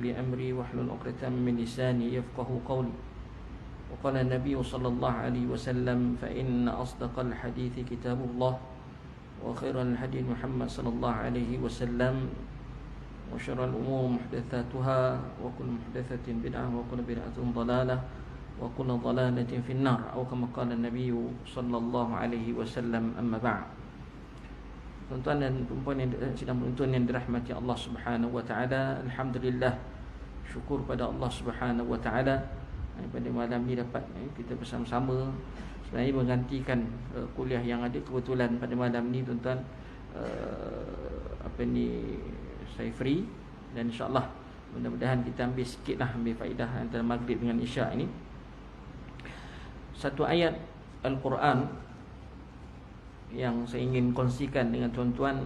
لأمري واحلل عقدة من لساني يفقهوا قولي. وقال النبي صلى الله عليه وسلم فإن أصدق الحديث كتاب الله وخير الهدي محمد صلى الله عليه وسلم وشر الأمور محدثاتها وكل محدثة بدعة وكل بدعة ضلالة وكل ضلالة في النار أو كما قال النبي صلى الله عليه وسلم. أما بعد. Tuan-tuan dan puan yang sedang menonton yang dirahmati Allah Subhanahu wa taala, alhamdulillah, syukur pada Allah Subhanahu wa taala pada malam ni dapat kita bersama-sama sebenarnya menggantikan kuliah yang ada. Kebetulan pada malam ni tuan-tuan saya free, dan insya-Allah mudah-mudahan kita ambil sikitlah faedah antara maghrib dengan isyak ini. Satu ayat Al-Quran yang saya ingin kongsikan dengan tuan-tuan,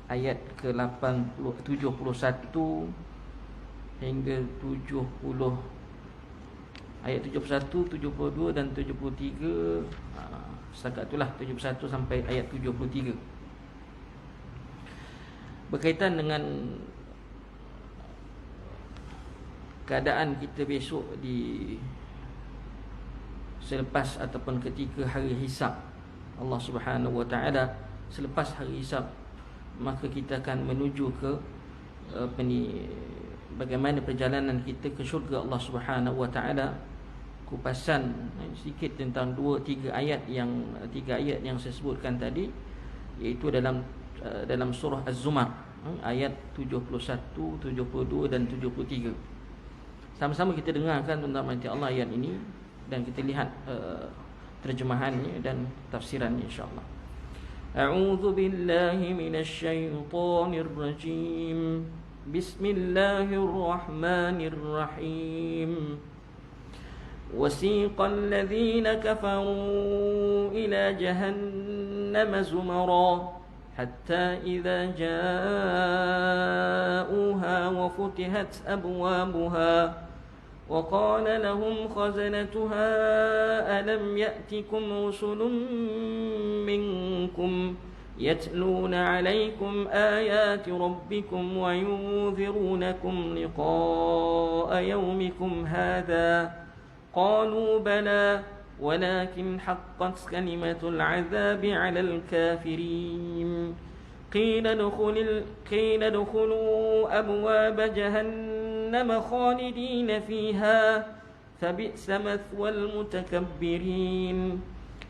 ayat ke-71 hingga 70, ayat 71, 72 dan 73. Setakat itulah 71 sampai ayat 73. Berkaitan dengan keadaan kita besok di selepas ataupun ketika hari hisab Allah Subhanahu wa taala. Selepas hari hisab, maka kita akan menuju ke bagaimana perjalanan kita ke syurga Allah Subhanahu wa taala. Kupasan sedikit tentang tiga ayat yang saya sebutkan tadi, iaitu dalam surah Az-Zumar ayat 71, 72 dan 73. Sama-sama kita dengarkan tentang Allah ayat ini dan kita lihat terjemahannya dan tafsirannya insya-Allah. A'udzu billahi minasy syaithanir rajim. Bismillahirrahmanirrahim. Wasiqal ladzina kafaru ila jahannam zumara hatta idza ja'uha wa futihat abwabuha وقال لهم خزنتها ألم يأتكم رسل منكم يتلون عليكم آيات ربكم وينذرونكم لقاء يومكم هذا قالوا بلى ولكن حقت كلمة العذاب على الكافرين قيل ادخلوا أبواب جهنم خالدين فيها فبئس مثوى المتكبرين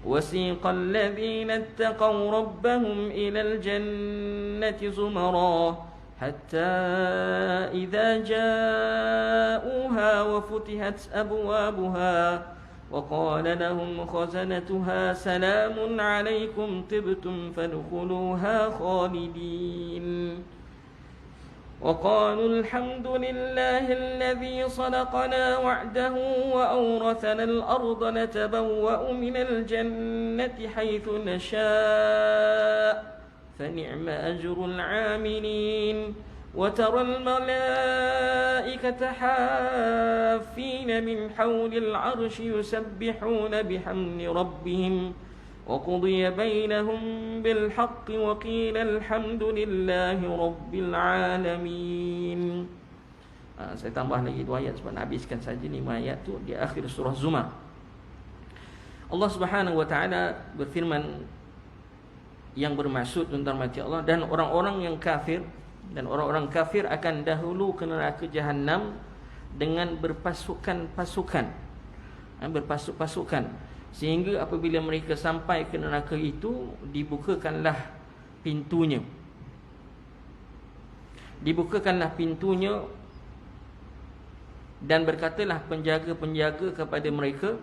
وسيق الذين اتقوا ربهم إلى الجنة زمرا حتى إذا جاءوها وفتحت أبوابها وقال لهم خزنتها سلام عليكم طبتم فادخلوها خالدين وقالوا الحمد لله الذي صدقنا وعده وأورثنا الأرض نتبوأ من الجنة حيث نشاء فنعم أجر العاملين وترى الملائكة حافين من حول العرش يسبحون بحمد ربهم وقضي بينهم بالحق وقيل الحمد لله رب العالمين. Saya tambah lagi 2 ayat sebab nak habiskan saja 5 ayat tu di akhir surah Zumar. Allah Subhanahu wa taala berfirman yang bermaksud tentang mati Allah dan orang-orang yang kafir, dan orang-orang kafir akan dahulu ke neraka Jahannam dengan berpasukan-pasukan, sehingga apabila mereka sampai ke neraka itu, dibukakanlah pintunya dan berkatalah penjaga-penjaga kepada mereka,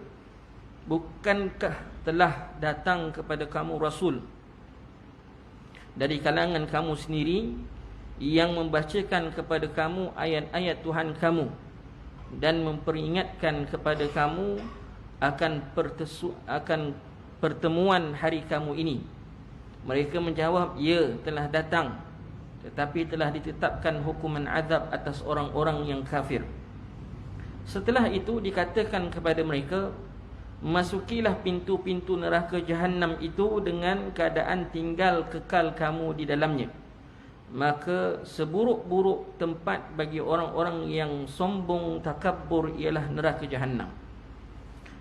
bukankah telah datang kepada kamu Rasul dari kalangan kamu sendiri yang membacakan kepada kamu ayat-ayat Tuhan kamu dan memperingatkan kepada kamu akan pertemuan hari kamu ini? Mereka menjawab, ya, telah datang, tetapi telah ditetapkan hukuman azab atas orang-orang yang kafir. Setelah itu dikatakan kepada mereka, masukilah pintu-pintu neraka Jahannam itu dengan keadaan tinggal kekal kamu di dalamnya. maka seburuk-buruk tempat bagi orang-orang yang sombong takabbur ialah neraka Jahannam.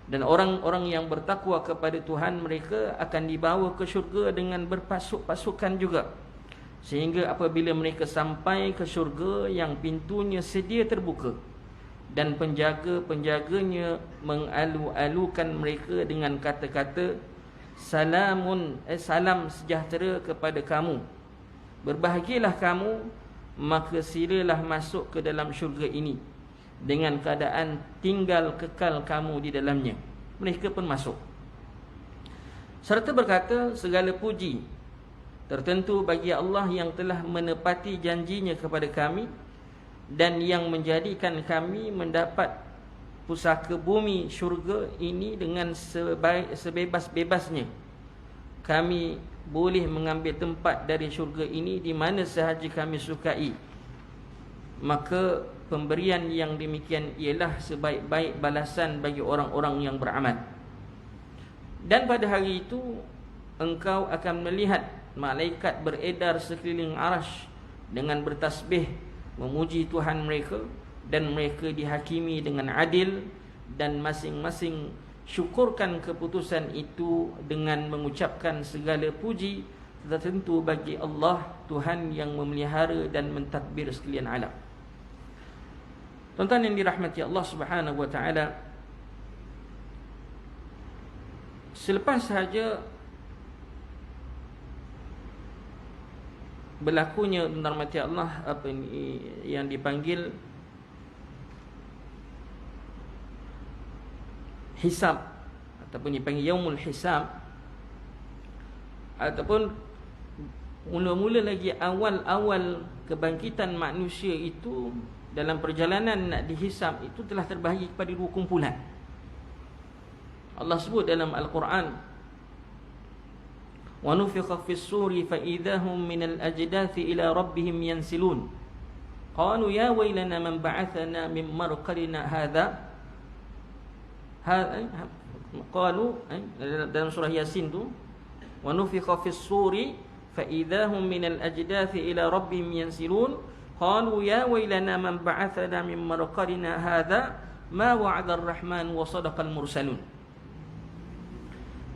Dan orang-orang yang bertakwa kepada Tuhan mereka akan dibawa ke syurga dengan berpasuk-pasukan juga, sehingga apabila mereka sampai ke syurga yang pintunya sedia terbuka dan penjaga-penjaganya mengalu-alukan mereka dengan kata-kata salam sejahtera kepada kamu, berbahagialah kamu, maka silalah masuk ke dalam syurga ini dengan keadaan tinggal kekal kamu di dalamnya. Mereka pun masuk serta berkata, segala puji tertentu bagi Allah yang telah menepati janjinya kepada kami dan yang menjadikan kami mendapat pusaka bumi syurga ini dengan sebebas-bebasnya. Kami boleh mengambil tempat dari syurga ini di mana sahaja kami sukai. Maka pemberian yang demikian ialah sebaik-baik balasan bagi orang-orang yang beramal. Dan pada hari itu engkau akan melihat malaikat beredar sekeliling arasy dengan bertasbih memuji Tuhan mereka, dan mereka dihakimi dengan adil, dan masing-masing syukurkan keputusan itu dengan mengucapkan segala puji tertentu bagi Allah, Tuhan yang memelihara dan mentadbir sekalian alam. Tuan-tuan yang dirahmati Allah Subhanahu wa taala, selepas sahaja berlakunya dirahmati Allah apa ini yang dipanggil hisab ataupun dipanggil yaumul hisab, ataupun mula-mula lagi awal-awal kebangkitan manusia itu dalam perjalanan nak dihisab itu telah terbahagi kepada dua kumpulan. Allah sebut dalam Al-Quran, wa nufikha fis suri fa idahum minal ajdathi ila rabbihim yansilun qalu ya waylana man ba'athana min marqadina hadha qalu dalam surah Yasin tu, wa nufikha fis suri fa idahum minal ajdathi ila rabbihim yansilun qalu ya waylana man ba'athana min marqadina hadha ma wa'ada ar-rahman wa sadaqal mursalun.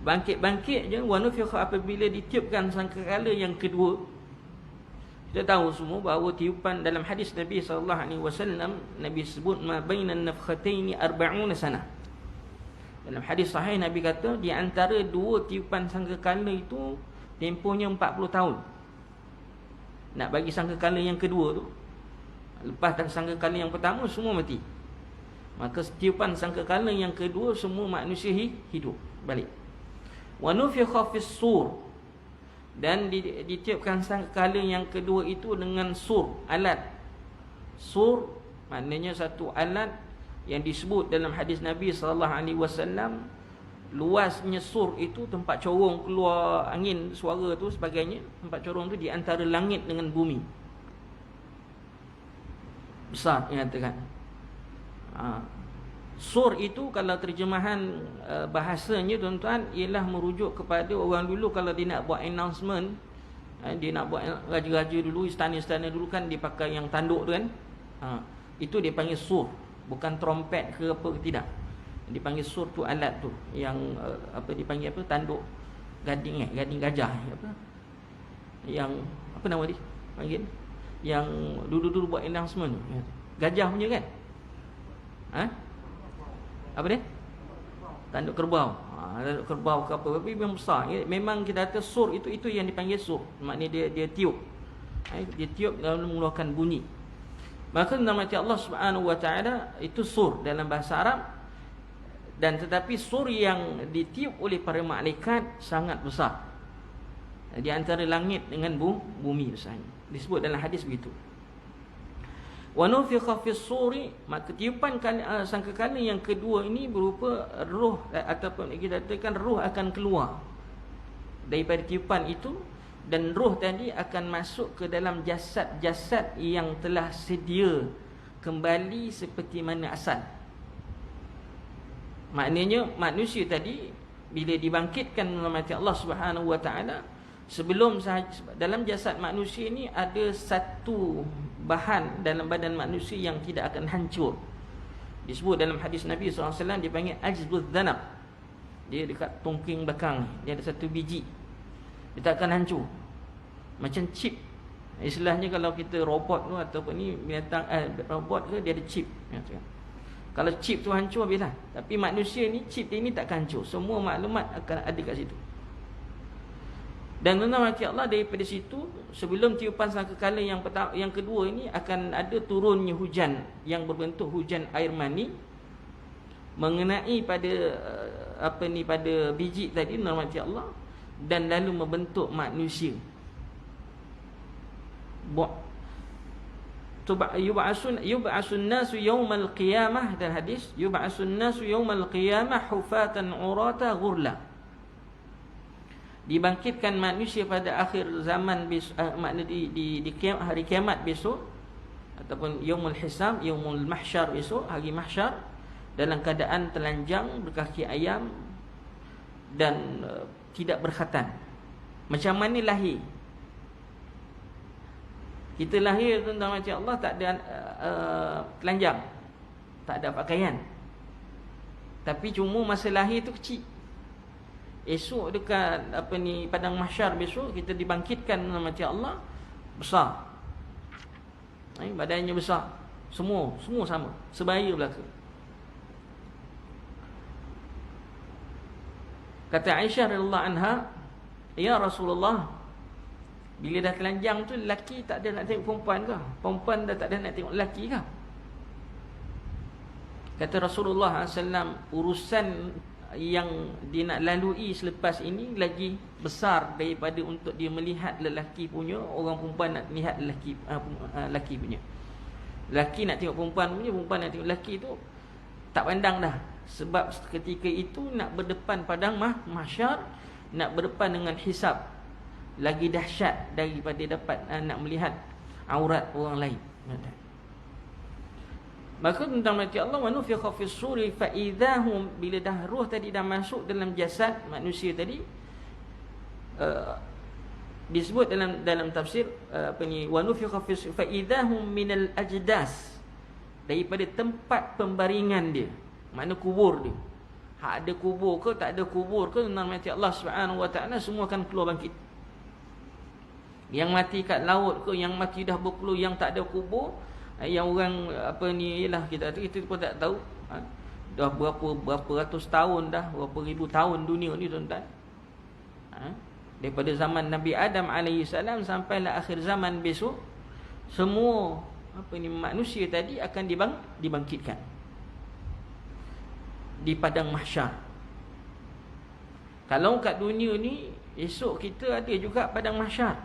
Bangkit-bangkit je, wa nufikha apabila ditiupkan sangkakala yang kedua. Kita tahu semua bahawa tiupan dalam hadis Nabi SAW, Nabi sebut ma bainan nafkhataini 40 sanah. Dalam hadis sahih Nabi kata di antara dua tiupan sangkakala itu tempohnya 40 tahun. Nak bagi sangkakala yang kedua tu, lepas dari sangkakala yang pertama semua mati, maka tiupan sangkakala yang kedua semua manusia hidup balik. Wa nufikha fis sur, dan ditiupkan sangkakala yang kedua itu dengan sur, alat. Sur maknanya satu alat yang disebut dalam hadis Nabi SAW, luasnya sur itu tempat corong keluar angin, suara tu sebagainya, tempat corong tu di antara langit dengan bumi. Besar nyatakan. Sur itu kalau terjemahan bahasanya tuan-tuan ialah merujuk kepada orang dulu kalau dia nak buat announcement, dia nak buat raja-raja dulu, istana-istana dulu kan dia pakai yang tanduk tu kan. Itu dia panggil sur, bukan trompet ke apa ke, tidak. Dipanggil sur tu alat tu yang apa dipanggil apa, tanduk gading gading gajah apa, yang apa nama dia panggil, yang dulu-dulu buat announcement tu, gajah punya kan. Apa dia? Tanduk kerbau. Tanduk kerbau ke apa, tapi memang besar. Memang kita kata sur itu yang dipanggil sur. Maknanya dia tiup. Dia tiup lalu mengeluarkan bunyi. Maka nama Allah Subhanahu wa taala itu sur dalam bahasa Arab. Dan tetapi sur yang ditiup oleh para malaikat sangat besar. Di antara langit dengan bumi besarnya. Disebut dalam hadis begitu. Wa nufikha fis suri, maka tiupan sangkakala yang kedua ini berupa roh, ataupun kita katakan roh akan keluar daripada tiupan itu, dan roh tadi akan masuk ke dalam jasad-jasad yang telah sedia kembali seperti mana asal. Maknanya manusia tadi bila dibangkitkan oleh Allah Subhanahu wa taala, Sebelum dalam jasad manusia ni ada satu bahan dalam badan manusia yang tidak akan hancur. Disebut dalam hadis Nabi SAW, dipanggil ajbuz dhanab. Dia dekat tongking belakang, dia ada satu biji. Dia tak akan hancur. Macam chip. Istilahnya kalau kita robot tu ataupun ni binatang robot ke, dia ada chip. Kalau chip tu hancur, habislah. Tapi manusia ni, chip dia ni tak akan hancur. Semua maklumat akan ada kat situ. Dan tuan-tuan mati Allah, daripada situ sebelum tiupan sangkakala yang kedua ini akan ada turunnya hujan yang berbentuk hujan air mani mengenai pada pada biji tadi, tuan-tuan mati Allah, dan lalu membentuk manusia. Yub'asun nasu yawmal qiyamah, dan hadis yub'asun nasu yawmal qiyamah hufatan urata ghurla. Dibangkitkan manusia pada akhir zaman makna di hari kiamat besok, ataupun yaumul hisab, yaumul mahsyar besok, hari mahsyar, dalam keadaan telanjang, berkaki ayam dan tidak berkhatan. Macam mana lahir? Kita lahir, tuan-tuan macam Allah, tak ada telanjang, tak ada pakaian. Tapi cuma masa lahir tu kecil. Esok dekat padang mahsyar besok, kita dibangkitkan macam Allah, besar. Badannya besar. Semua sama, sebaya belaka. Kata Aisyah radhiyallahu anha, "Ya Rasulullah, bila dah telanjang tu, lelaki tak ada nak tengok perempuan ke? Perempuan dah tak ada nak tengok lelaki ke?" Kata Rasulullah SAW, urusan yang dia nak lalui selepas ini lagi besar daripada untuk dia melihat lelaki punya, orang perempuan nak lihat lelaki punya. Lelaki nak tengok perempuan punya, perempuan nak tengok lelaki tu tak pandang dah. Sebab ketika itu nak berdepan padang mahsyar, nak berdepan dengan hisab, lagi dahsyat daripada dapat nak melihat aurat orang lain. Maka tentang mati Allah, wa nufikha fis suri fa idahum, bila dah roh tadi dah masuk dalam jasad manusia tadi, disebut dalam tafsir wa nufikha fis fa idahum minal ajdas, daripada tempat pembaringan dia, makna kubur dia. Hak ada kubur ke tak ada kubur ke, tentang mati Allah Subhanahu wa taala, semua akan keluar bangkit. Yang mati kat laut ke, yang mati dah berkeluar, yang tak ada kubur, yang orang ialah kita pun tak tahu. Dah berapa ratus tahun dah, berapa ribu tahun dunia ni, tuan-tuan. Daripada zaman Nabi Adam AS sampailah akhir zaman besok, semua manusia tadi akan dibangkitkan di padang mahsyar. Kalau kat dunia ni, esok kita ada juga padang mahsyar.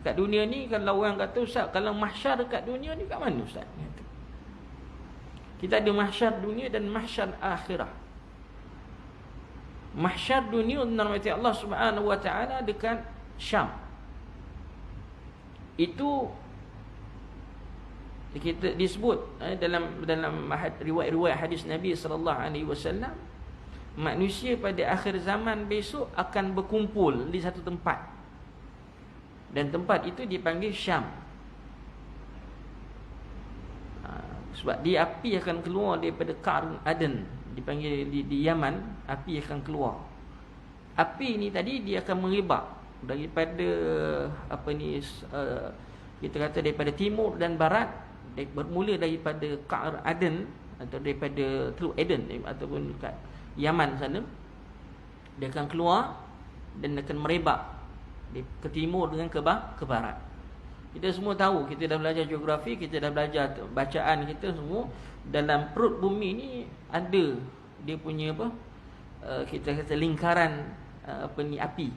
Kat dunia ni, kalau orang kata, "Ustaz, kalau mahsyar kat dunia ni kat mana, Ustaz?" Kita ada mahsyar dunia dan mahsyar akhirah. Mahsyar dunia, nanti Allah Subhanahu wa taala dekat Syam. Itu kita disebut dalam riwayat hadis Nabi sallallahu alaihi wasallam, manusia pada akhir zaman besok akan berkumpul di satu tempat. Dan tempat itu dipanggil Syam. Sebab dia api akan keluar daripada Qarn Aden, dipanggil di Yaman, api akan keluar. Api ni tadi dia akan merebak daripada kita kata daripada timur dan barat, bermula daripada Qarn Aden atau daripada Teluk Aden ataupun dekat Yaman sana. Dia akan keluar dan akan merebak ke timur dengan ke barat. Kita semua tahu, kita dah belajar geografi, kita dah belajar bacaan kita semua, dalam perut bumi ni ada dia punya kita kata lingkaran api.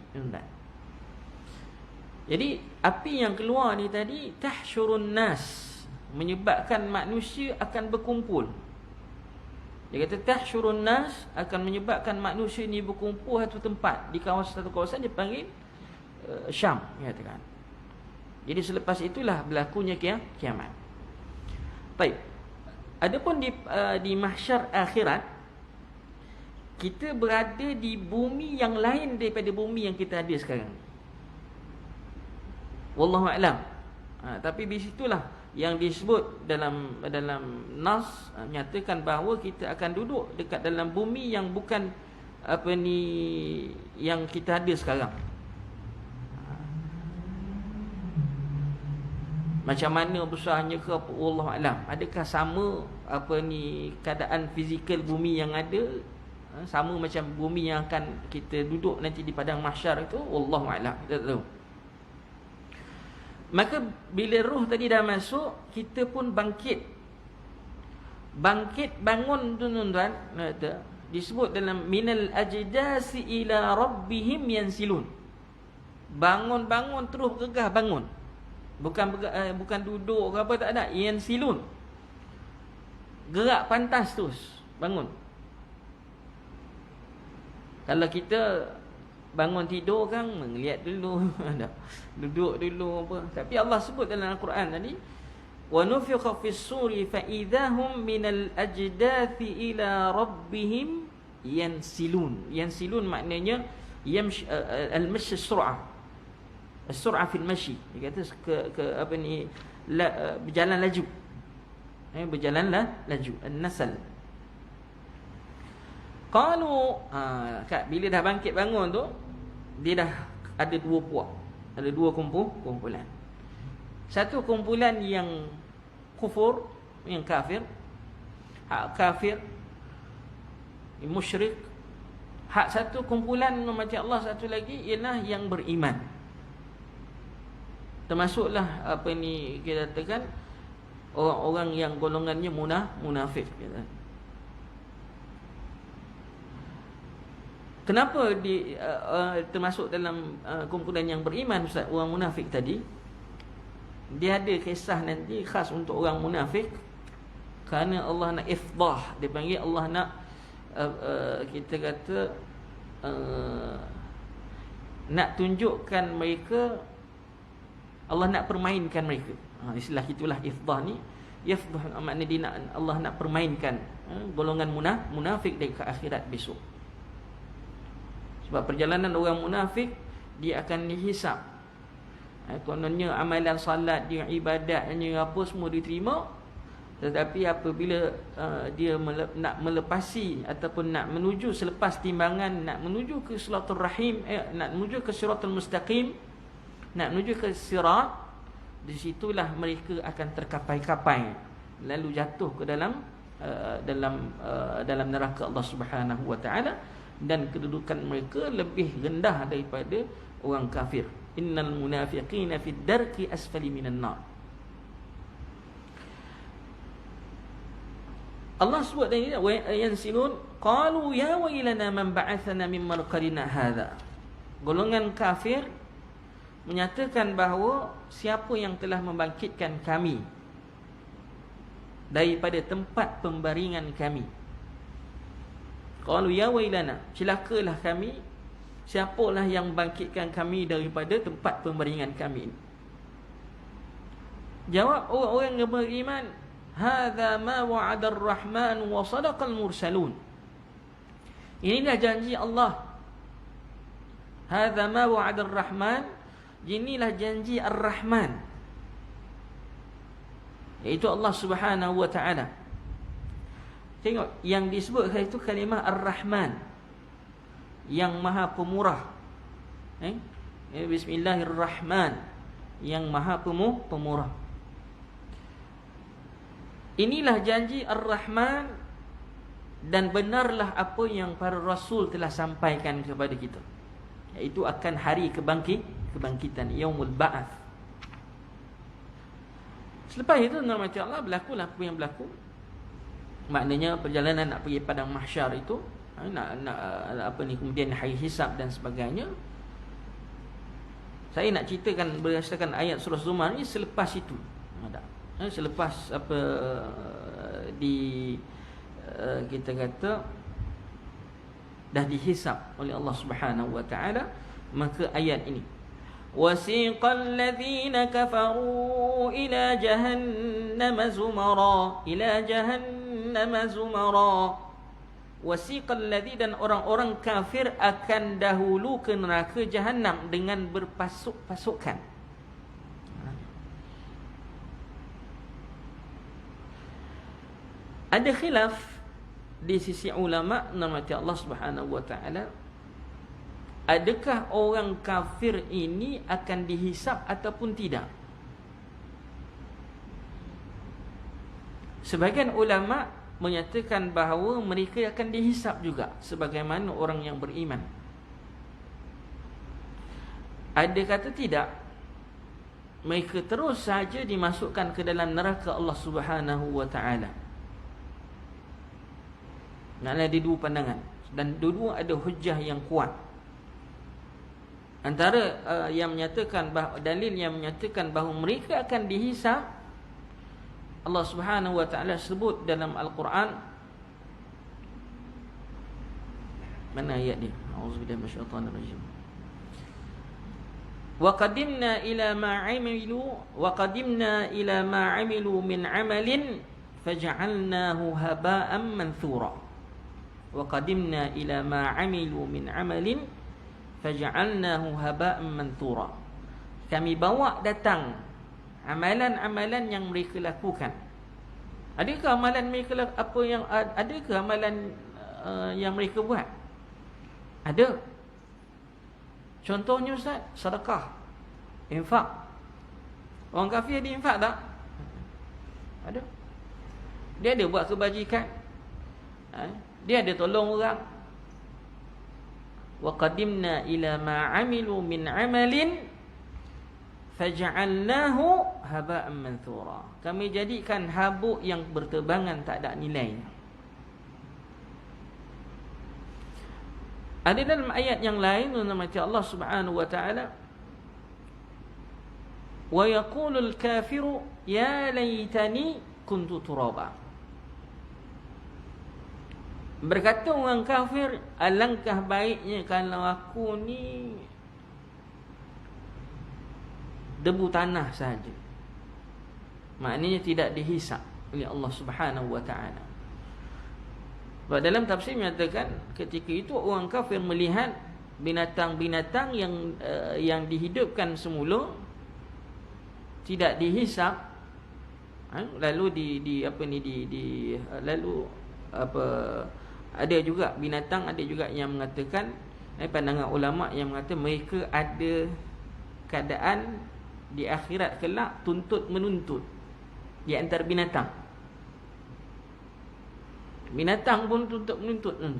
Jadi api yang keluar ni tadi tahsyurun nas, menyebabkan manusia akan berkumpul. Dia kata tahsyurun nas, akan menyebabkan manusia ni berkumpul satu tempat di satu kawasan dipanggil Syam, katakan. Jadi selepas itulah berlakunya kiamat. Baik. Adapun di mahsyar akhirat, kita berada di bumi yang lain daripada bumi yang kita ada sekarang. Wallahu a'lam. Tapi di situlah yang disebut dalam nas menyatakan bahawa kita akan duduk dekat dalam bumi yang bukan apa ni yang kita ada sekarang. Macam mana besarnya ke apa, wallahu a'lam. Adakah sama apa ni keadaan fizikal bumi yang ada sama macam bumi yang akan kita duduk nanti di padang mahsyar itu, wallahu a'lam, kita tak tahu. Maka bila roh tadi dah masuk, kita pun bangkit, bangun tuan-tuan, disebut dalam minal ajdasi ila rabbihim yansilun. Bangun terus bergegas bangun, bukan duduk ke apa, tak ada, yansilun, gerak pantas terus bangun. Kalau kita bangun tidur kan melihat dulu duduk dulu apa. Tapi Allah sebut dalam Al-Quran tadi, wa nufikha fis suri fa idahum minal ajdathi ila rabbihim yansilun. Yansilun maknanya al-mashi as-sur'ah. As-sur'ah fil mashi. Dia kata ke apa ni berjalan laju. Berjalan laju, an-nasal. Qalu bila dah bangkit bangun tu, dia dah ada dua puak, ada dua kumpulan. Satu kumpulan yang kufur, yang kafir, hak kafir, musyrik. Hak satu kumpulan macam Allah, satu lagi ialah yang beriman. Termasuklah apa ni kita katakan orang-orang yang golongannya munafik kita. Kenapa termasuk dalam kumpulan yang beriman, Ustaz, orang munafik tadi? Dia ada kisah nanti khas untuk orang munafik. Kerana Allah nak ifdah, dia panggil Allah nak kita kata nak tunjukkan mereka, Allah nak permainkan mereka. Istilah itulah ifdah ni. Ifdah makna dia nak, Allah nak permainkan golongan munafik dari ke akhirat besok. Sebab perjalanan orang munafik, dia akan dihisap. Kononnya amalan salat dia, ibadatnya apa semua diterima. Tetapi apabila dia nak melepasi ataupun nak menuju selepas timbangan, nak menuju ke silatul rahim, nak menuju ke siratul mustaqim, nak menuju ke sirat, di situlah mereka akan terkapai-kapai, lalu jatuh ke dalam neraka Allah Subhanahu wa taala. Dan kedudukan mereka lebih rendah daripada orang kafir. Innal munafiqina fid darki asfali minan nar. Allah sebut tadi, wa yansilun qalu ya wailana man ba'athana min marqadina hadha. Golongan kafir menyatakan bahawa siapa yang telah membangkitkan kami daripada tempat pembaringan kami. Qalu ya wailana, celakalah kami, siapalah yang bangkitkan kami daripada tempat pembaringan kami. Jawab orang-orang yang beriman, hadza ma wa'ada ar-rahman wa sadaqal mursalun. Inilah janji Allah. Hadza ma wa'ada ar-rahman, inilah janji ar-rahman, iaitu Allah Subhanahu wa taala. Tengok yang disebut itu kalimah Ar-Rahman, yang Maha Pemurah. Bismillahirrahman, yang Maha Pemurah. Inilah janji Ar-Rahman, dan benarlah apa yang para rasul telah sampaikan kepada kita, iaitu akan hari kebangkitan, yaumul ba'ats. Selepas itu nama Allah berlakulah apa yang berlaku. Maknanya perjalanan nak pergi padang mahsyar itu, nak apa ni, kemudian hari hisab dan sebagainya. Saya nak ceritakan berdasarkan ayat surah Zumar ni selepas itu. Selepas apa kita kata dah dihisab oleh Allah Subhanahu wa taala, maka ayat ini, wasiqal ladzina kafaru ila jahannam zumara, ila jahannam zumara. Wasiqal ladzi, dan orang-orang kafir akan dahulu ke neraka Jahannam dengan berpasuk-pasukan. Ada khilaf di sisi ulama namati Allah Subhanahu wa taala, adakah orang kafir ini akan dihisap ataupun tidak? Sebahagian ulama menyatakan bahawa mereka akan dihisap juga sebagaimana orang yang beriman. Ada kata tidak, mereka terus saja dimasukkan ke dalam neraka Allah Subhanahu wa taala. Ada dua pandangan dan dua-dua ada hujah yang kuat. Antara yang menyatakan bahawa dalil yang menyatakan bahawa mereka akan dihisap, Allah Subhanahu wa taala sebut dalam Al-Quran. Mana ayat dia? Auzubillahi minasyaitanir rajim. Wa qadimna ila ma 'amilu min 'amalin faj'alnahu haba'an manthura. Wa qadimna ila ma 'amilu min 'amalin faj'alnahu haba'an manthura. Kami bawa datang amalan-amalan yang mereka lakukan. Adakah amalan mereka adakah amalan yang mereka buat? Ada. Contohnya Ustaz, sedekah, infak. Orang kafir dia infak tak? Ada. Dia ada buat kebajikan. Dia ada tolong orang. Wa qadimna ila ma 'amilu min 'amalin faj'alnahu haba'an manthura. Kami jadikan habuk yang berterbangan, tak ada nilainya. Ada dalam ayat yang lain macam Allah Subhanahu wa taala, wa yaqulul kafiru ya laitani kuntu turaba. Berkata orang kafir, alangkah baiknya kalau aku ni debu tanah saja. Maknanya tidak dihisap oleh Allah Subhanahu wa taala. Sebab dalam tafsir menyatakan ketika itu orang kafir melihat binatang-binatang yang dihidupkan semula tidak dihisap, lalu ada juga binatang, ada juga yang mengatakan, pandangan ulama yang mengatakan mereka ada keadaan di akhirat kelak tuntut menuntut di antara binatang. Binatang pun tuntut menuntut kan.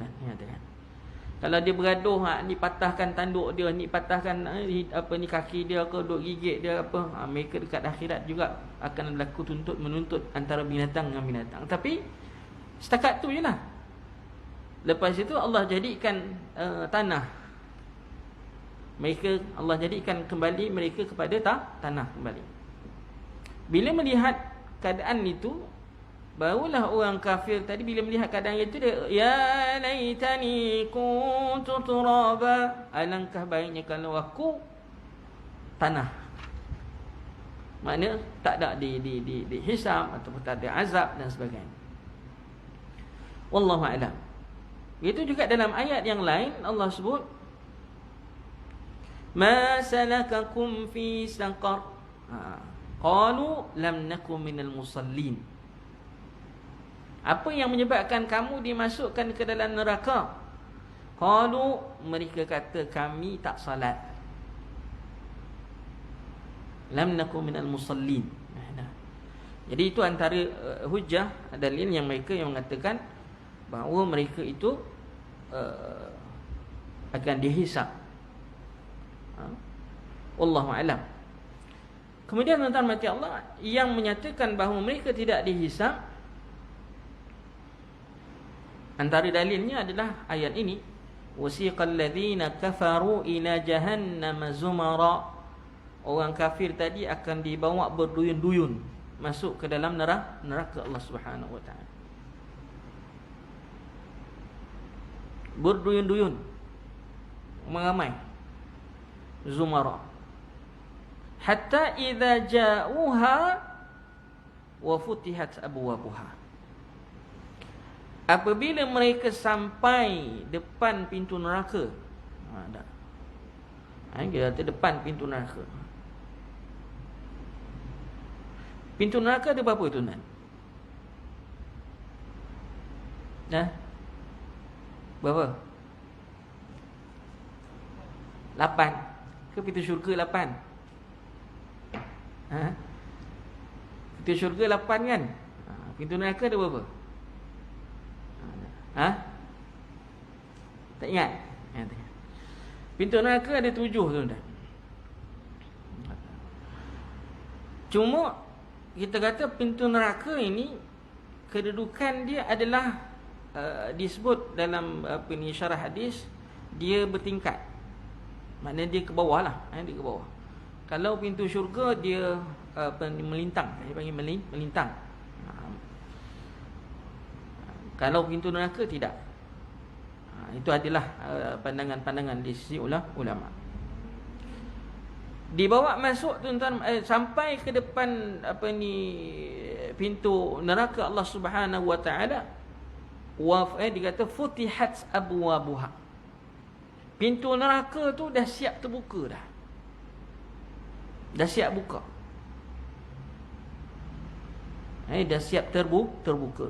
Kalau dia bergaduh, ni patahkan tanduk dia, ni patahkan ni kaki dia ke, duk gigit dia apa, mereka dekat akhirat juga akan berlaku tuntut menuntut antara binatang dengan binatang. Tapi setakat tu je lah. Lepas itu Allah jadikan tanah. Allah jadikan kembali mereka kepada tanah kembali. Bila melihat keadaan itu, barulah orang kafir tadi bila melihat keadaan itu dia, ya laitani kuntu turaba, alangkah baiknya kalau aku tanah. Maknanya tak ada dihisab ataupun tak ada azab dan sebagainya. Wallahu a'lam. Itu juga dalam ayat yang lain Allah sebut, ma salakakum fi saqar, qalu lam nakum minal musallin. Apa yang menyebabkan kamu dimasukkan ke dalam neraka? Qalu, mereka kata kami tak salat. Lam nakum minal musallin. Jadi itu antara hujah dalil yang mereka yang mengatakan bahawa mereka itu akan dihisap. Wallahu a'lam. Kemudian tuan-tuan mati Allah yang menyatakan bahawa mereka tidak dihisap, antara dalilnya adalah ayat ini, wasiqal ladzina kafaru ila jahannam zumara. Orang kafir tadi akan dibawa berduyun-duyun masuk ke dalam neraka Allah Subhanahu wa taala. Berduyun-duyun, ramai, zumara. Hatta idza ja'uha wa futihat abwabuha. Apabila mereka sampai depan pintu neraka, dia kata depan pintu neraka. Pintu neraka ada berapa tuan? Nah, berapa? 8. Ke pintu syurga 8? Ha? Pintu syurga 8 kan? Pintu neraka ada berapa? Ha? Tak ingat? Pintu neraka ada 7 tuan-tuan. Cuma kita kata pintu neraka ini kedudukan dia adalah disebut dalam syarah hadis, dia bertingkat. Maknanya dia ke bawah lah, dia ke bawah. Kalau pintu syurga dia melintang, dia panggil melintang. Kalau pintu neraka tidak. Itu adalah pandangan-pandangan di sisi ulama. Dibawa masuk tuan-tuan sampai ke depan pintu neraka Allah Subhanahu wa taala. Dikata futihat abwabuha. Pintu neraka tu dah siap terbuka dah. Dah siap buka. Dah siap terbuka.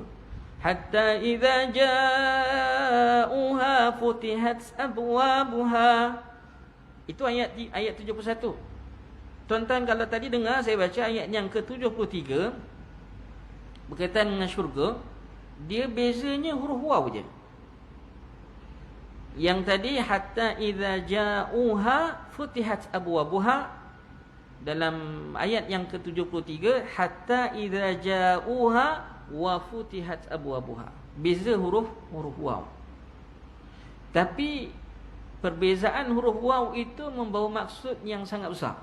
Hatta idza ja'uha futihat abwabuha. Itu ayat 71. Tuan-tuan kalau tadi dengar saya baca ayat yang ke-73 berkaitan dengan syurga, dia bezanya huruf waw je. Yang tadi hatta idza ja'uha futihat abwabuha, dalam ayat yang ke-73 hatta idza ja'uha wa futihat abwabuha. Beza huruf waw. Tapi perbezaan huruf waw itu membawa maksud yang sangat besar.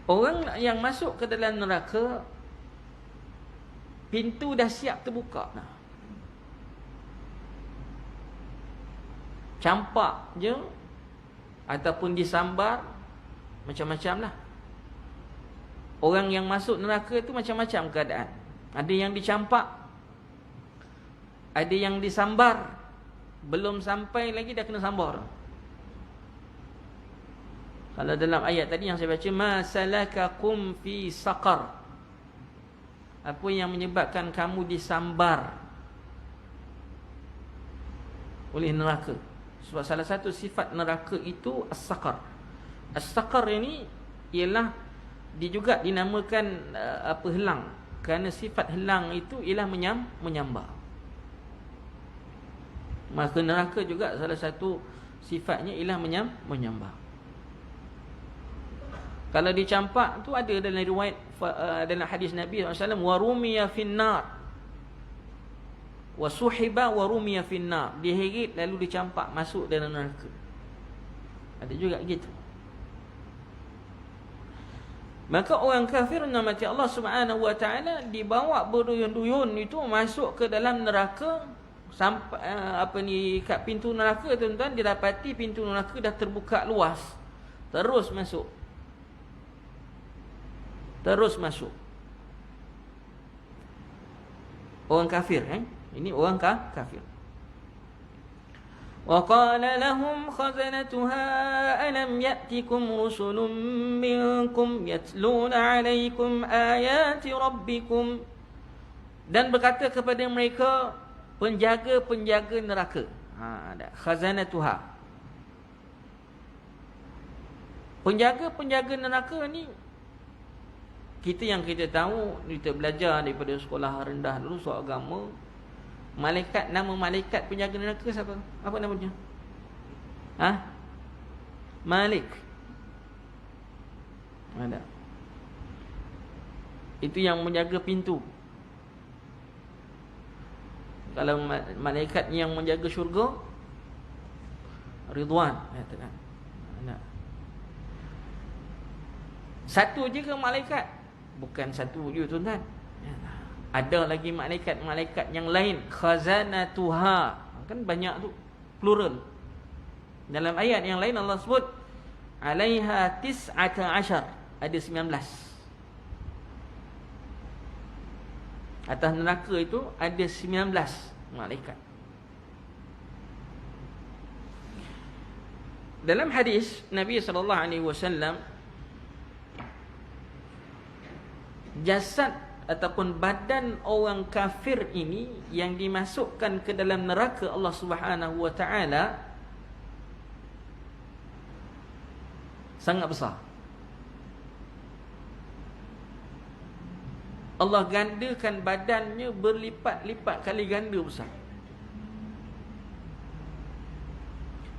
Orang yang masuk ke dalam neraka, pintu dah siap terbuka. Campak je ataupun disambar, macam-macam lah. Orang yang masuk neraka tu macam-macam keadaan. Ada yang dicampak, ada yang disambar, belum sampai lagi dah kena sambar. Kalau dalam ayat tadi yang saya baca, ma salakakum fi saqar, apa yang menyebabkan kamu disambar oleh neraka? Sebab salah satu sifat neraka itu as-saqar. As-saqar ini ialah dia juga dinamakan helang, kerana sifat helang itu ialah menyambar. Maka neraka juga salah satu sifatnya ialah menyambar. Kalau dicampak tu ada dalam riwayat dalam hadis Nabi SAW, wa rumiya finnar wa suhiba wa rumiya finnar, diheret lalu dicampak masuk dalam neraka. Ada juga gitu. Maka orang kafir mati Allah Subhanahu wa taala dibawa berduyun-duyun itu masuk ke dalam neraka. Sampai kat pintu neraka tuan-tuan, didapati pintu neraka dah terbuka luas. Terus masuk. Orang kafir, ini orang kafir. Wa qala lahum khazanatuha alam ya'tikum rusulun minkum yatluna 'alaykum ayati rabbikum. Dan berkata kepada mereka penjaga-penjaga neraka. Ada khazanatuha. Penjaga-penjaga neraka ni, kita yang kita tahu, kita belajar daripada sekolah rendah dulu soal agama, malaikat, nama malaikat penjaga neraka siapa? Apa namanya? Malik. Ada. Itu yang menjaga pintu. Kalau malaikat yang menjaga syurga, Ridwan, katakan. Satu je ke malaikat? Bukan satu je tuan-tuan. Ada lagi malaikat yang lain, khazanatuha. Kan banyak tu, plural. Dalam ayat yang lain Allah sebut alaiha 19, ada 19. Atas neraka itu ada 19 malaikat. Dalam hadis Nabi sallallahu alaihi wasallam, jasad ataupun badan orang kafir ini yang dimasukkan ke dalam neraka Allah Subhanahu wa taala sangat besar. Allah gandakan badannya berlipat-lipat kali ganda besar.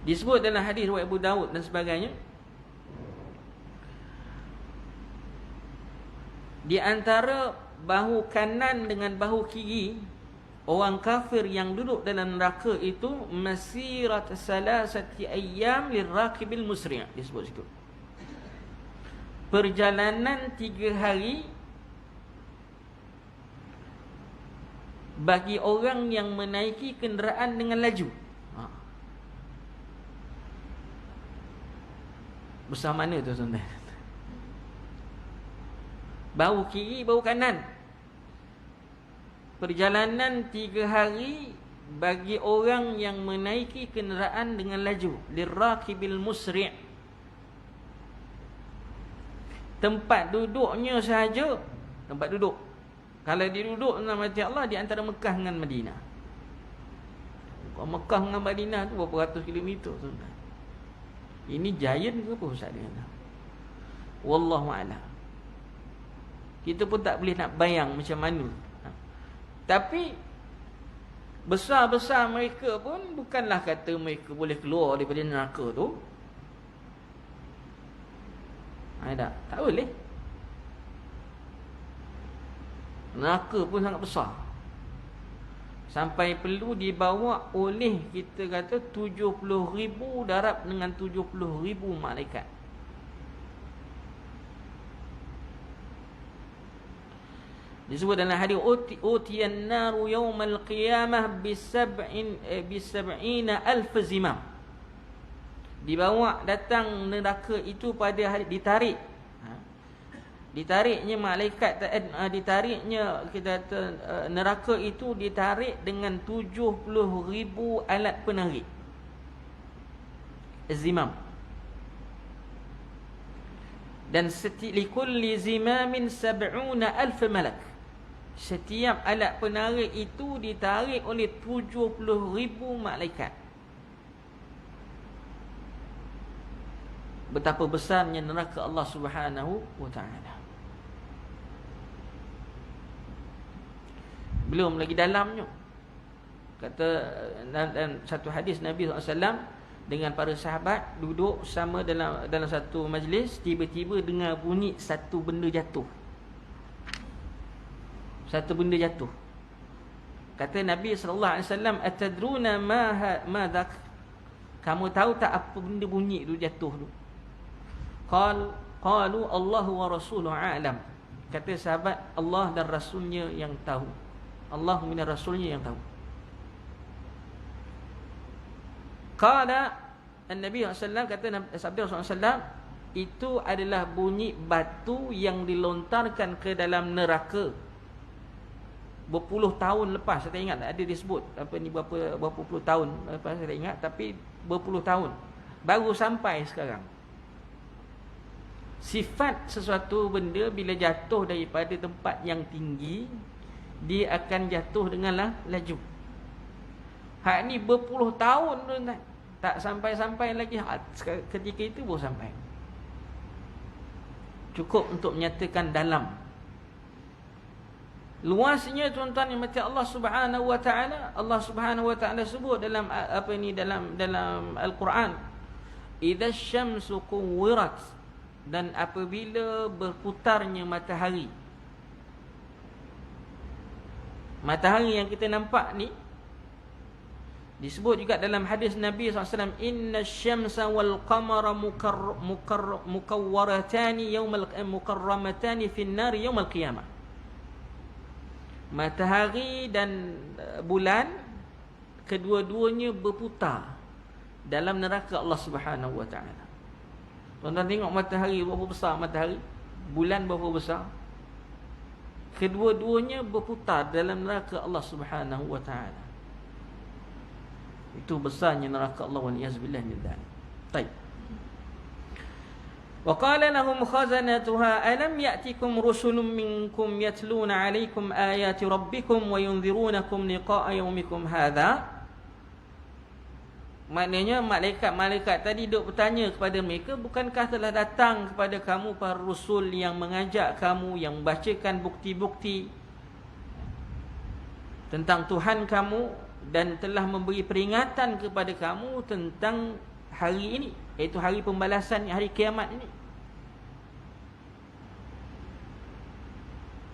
Disebut dalam hadis riwayat Abu Daud dan sebagainya, di antara bahu kanan dengan bahu kiri orang kafir yang duduk dalam neraka itu masirat salasati ayyam liraqibil musri', disebut situ. Perjalanan 3 hari bagi orang yang menaiki kenderaan dengan laju. Besar mana tu tuan-tuan? Bahu kiri, bahu kanan. Perjalanan 3 hari bagi orang yang menaiki kenderaan dengan laju. Liraqibil musri'. Tempat duduknya sahaja, tempat duduk, kalau dia duduk dalam hati Allah di antara Mekah dengan Madinah. Kalau Mekah dengan Madinah tu berapa ratus kilometer, tuan-tuan. Ini giant ke apa Ustaz dia kata? Wallahu a'lam. Kita pun tak boleh nak bayang macam mana. Tapi besar-besar mereka pun bukanlah kata mereka boleh keluar daripada neraka tu. Tak boleh. Neraka pun sangat besar, sampai perlu dibawa oleh, kita kata 70,000 darab dengan 70,000 malaikat. Disebut dalam hadis utiyan naru yaumal qiyamah bisab'ina alf zimam. Dibawa datang neraka itu pada hari ditarik. Ditariknya malaikat, ditariknya kita kata neraka itu ditarik dengan 70,000 alat penarik. Zimam. Dan likulli zimamin 70,000 malak. Setiap alat penarik itu ditarik oleh 70,000 malaikat. Betapa besarnya neraka Allah Subhanahu wa taala. Belum lagi dalamnya. Kata dalam satu hadis Nabi SAW dengan para sahabat duduk sama dalam satu majlis, tiba-tiba dengar bunyi satu benda jatuh. Satu benda jatuh. Kata Nabi SAW, atadruna ma dak? Kamu tahu tak apa benda bunyi tu jatuh tu? Qalu Allahu wa rasuluhu a'lam. Kata sahabat, Allah dan Rasulnya yang tahu. Allah dan Rasulnya yang tahu. Qala An-Nabi SAW, kata sabda Rasulullah SAW, itu adalah bunyi batu yang dilontarkan ke dalam neraka berpuluh tahun lepas. Saya tak ingat ada disebut apa ni, berapa puluh tahun lepas, saya tak ingat, tapi berpuluh tahun baru sampai sekarang. Sifat sesuatu benda bila jatuh daripada tempat yang tinggi, dia akan jatuh dengan laju. Hak ni berpuluh tahun tu tak sampai-sampai lagi. Ketika itu baru sampai. Cukup untuk menyatakan dalam. Luasnya tuan-tuan yang mati Allah Subhanahu wa taala. Allah Subhanahu wa taala sebut dalam apa ni, dalam Al-Quran, idza syamsu kuwirat, dan apabila berputarnya matahari. Matahari yang kita nampak ni disebut juga dalam hadis Nabi SAW, inna syamsa wal qamara mukawwaratani mukarramatani fin nari yaumal qiyamah. Matahari dan bulan kedua-duanya berputar dalam neraka Allah Subhanahu wa taala. Tuan-tuan tengok matahari berapa besar matahari, bulan berapa besar. Kedua-duanya berputar dalam neraka Allah Subhanahu wa taala. Itu besarnya neraka Allah, wal iyaz billah min dzalik. Baik. Wa qala lahum khazanatuha alam ya'tikum rusulun minkum yatluna 'alaykum ayati rabbikum wa yunzirunakum liqa'a yawmikum hadha. Maknanya malaikat-malaikat tadi duk bertanya kepada mereka, bukankah telah datang kepada kamu para rasul yang mengajak kamu, yang membacakan bukti-bukti tentang Tuhan kamu dan telah memberi peringatan kepada kamu tentang hari ini, iaitu hari pembalasan, hari kiamat ini.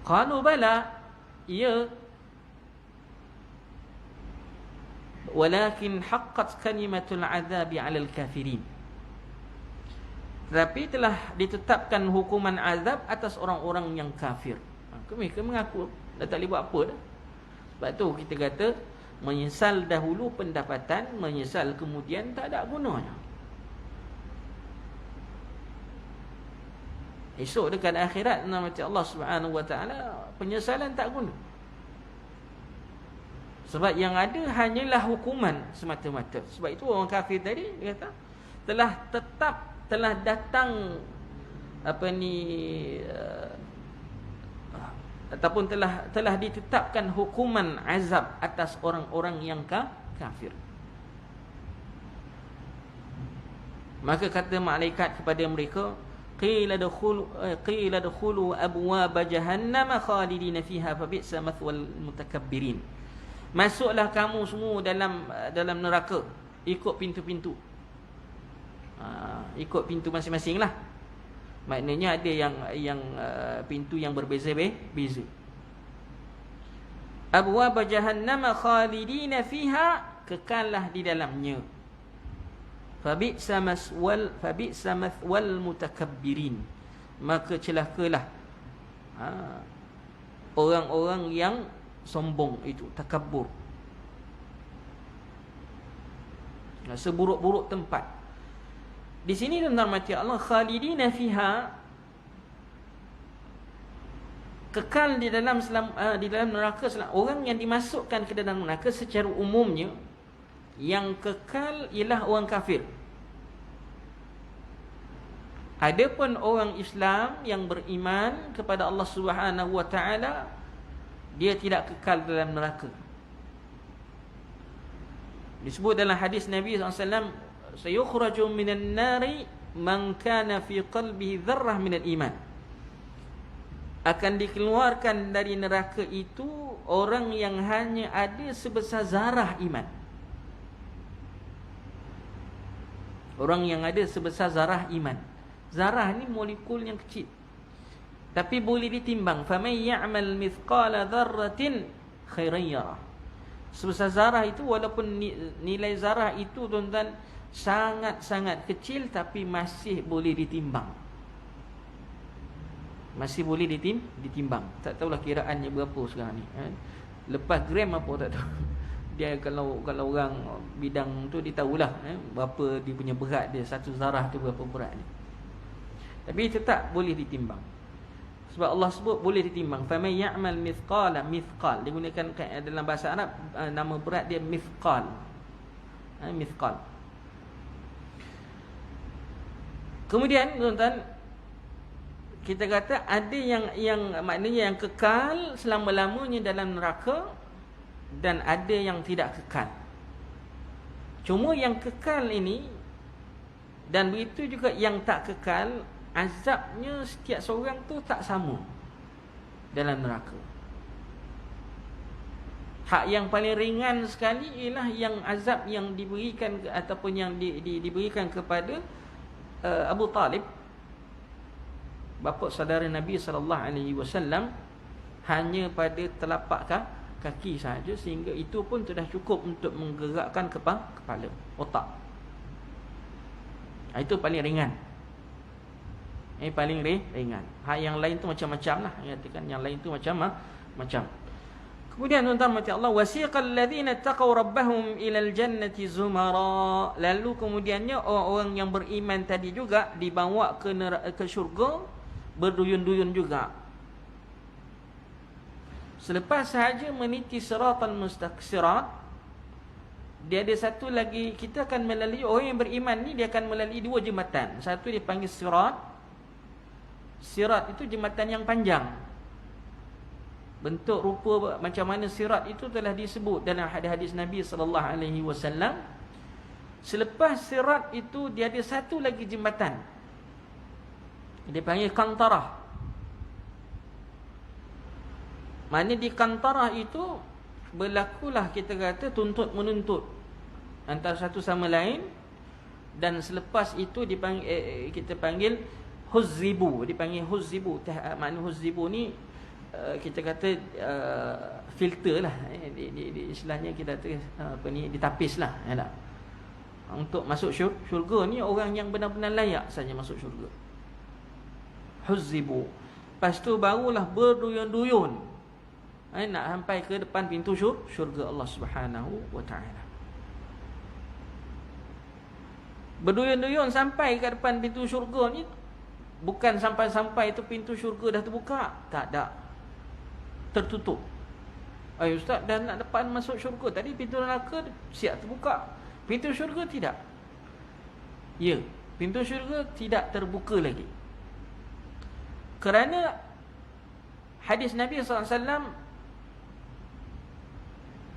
Qalu bala, ya, walakin haqqat kalimatul azabi 'alal kafirin. Tetapi telah ditetapkan hukuman azab atas orang-orang yang kafir. Mereka mengaku dah tak boleh buat apa dah. Sebab tu kita kata menyesal dahulu pendapatan, menyesal kemudian tak ada gunanya. Esok dekat akhirat nanti Allah Subhanahu wa taala penyesalan tak guna. Sebab yang ada hanyalah hukuman semata-mata. Sebab itu orang kafir tadi dia kata telah datang ataupun telah ditetapkan hukuman azab atas orang-orang yang kafir. Maka kata malaikat kepada mereka, qila dakhulu abwaab jahannam khalidina fiha fa bi'sa mathwal mutakabbirin. Masuklah kamu semua dalam neraka, ikut pintu-pintu. Ikut pintu masing-masing lah. Maknanya ada yang pintu yang berbeza-beza. Abwaab jahannam khalidina fiha, kekallah di dalamnya. Fa bi'sa mathwal mutakabbirin. Maka celakalah orang-orang yang sombong itu, takabbur. Seburuk-buruk tempat. Di sini tuan-tuan mati Allah, khalidina fiha, kekal di dalam neraka. Orang yang dimasukkan ke dalam neraka secara umumnya, yang kekal ialah orang kafir. Adapun orang Islam yang beriman kepada Allah Subhanahu wa taala, dia tidak kekal dalam neraka. Disebut dalam hadis Nabi SAW, sayukhraju minan nari man kana fi qalbihi dzarrah minal iman. Akan dikeluarkan dari neraka itu orang yang hanya ada sebesar zarah iman. Orang yang ada sebesar zarah iman. Zarah ni molekul yang kecil, tapi boleh ditimbang. Faman ya'mal mithqala dzarratin khairan yarah. Sebesar zarah itu, walaupun nilai zarah itu tuan-tuan sangat-sangat kecil, tapi masih boleh ditimbang. Masih boleh ditimbang. Tak tahulah kiraannya berapa sekarang ni. Lepas gram apa tak tahu. Dia kalau orang bidang tu dia tahulah berapa dia punya berat dia, satu zarah tu berapa berat dia. Tapi tetap boleh ditimbang. Sebab Allah sebut boleh ditimbang. Faman ya'mal mithqala, mithqal digunakan dalam bahasa Arab, nama berat dia mithqal. Mithqal. Kemudian tuan-tuan, kita kata ada yang maknanya yang kekal selama-lamanya dalam neraka, dan ada yang tidak kekal. Cuma yang kekal ini, dan begitu juga yang tak kekal, azabnya setiap seorang tu tak sama dalam neraka. Hak yang paling ringan sekali ialah yang azab yang diberikan ataupun yang diberikan kepada Abu Talib, bapa saudara Nabi SAW, hanya pada telapak kaki sahaja, sehingga itu pun sudah cukup untuk menggerakkan kepala, otak. Itu paling ringan. Paling ringan. Hak yang lain tu macam-macam lah. Yang lain tu macam-macam. Kemudian tuan-tuan mati Allah, wasiqal ladzina taqaw rabbahum ilal jannati zumara. Lalu kemudiannya orang-orang yang beriman tadi juga dibawa ke syurga berduyun-duyun juga. Selepas sahaja meniti siratal mustaqsirat, dia ada satu lagi, kita akan melalui, orang yang beriman ni dia akan melalui dua jembatan. Satu dipanggil sirat, Sirat itu jembatan yang panjang. Bentuk rupa macam mana sirat itu telah disebut dalam hadis-hadis Nabi sallallahu alaihi wasallam. Selepas sirat itu dia ada satu lagi jembatan. Dia panggil kantarah. Mana di kantarah itu berlakulah kita kata tuntut menuntut antara satu sama lain, dan selepas itu dipanggil, kita panggil huzzibu, dipanggil huzzibu. Makna huzzibu ni kita kata filter lah, di istilahnya kita kata apa ni, ditapis lah, ya tak? Untuk masuk syurga ni orang yang benar-benar layak saja masuk syurga. Huzzibu. Lepas tu barulah berduyun-duyun nak sampai ke depan pintu syurga Allah Subhanahu wa taala. Berduyun-duyun sampai ke depan pintu syurga ni, bukan sampai-sampai tu pintu syurga dah terbuka. Tak ada. Tertutup. Ustaz, dah nak depan masuk syurga. Tadi pintu neraka siap terbuka. Pintu syurga tidak. Ya, pintu syurga tidak terbuka lagi. Kerana hadis Nabi SAW,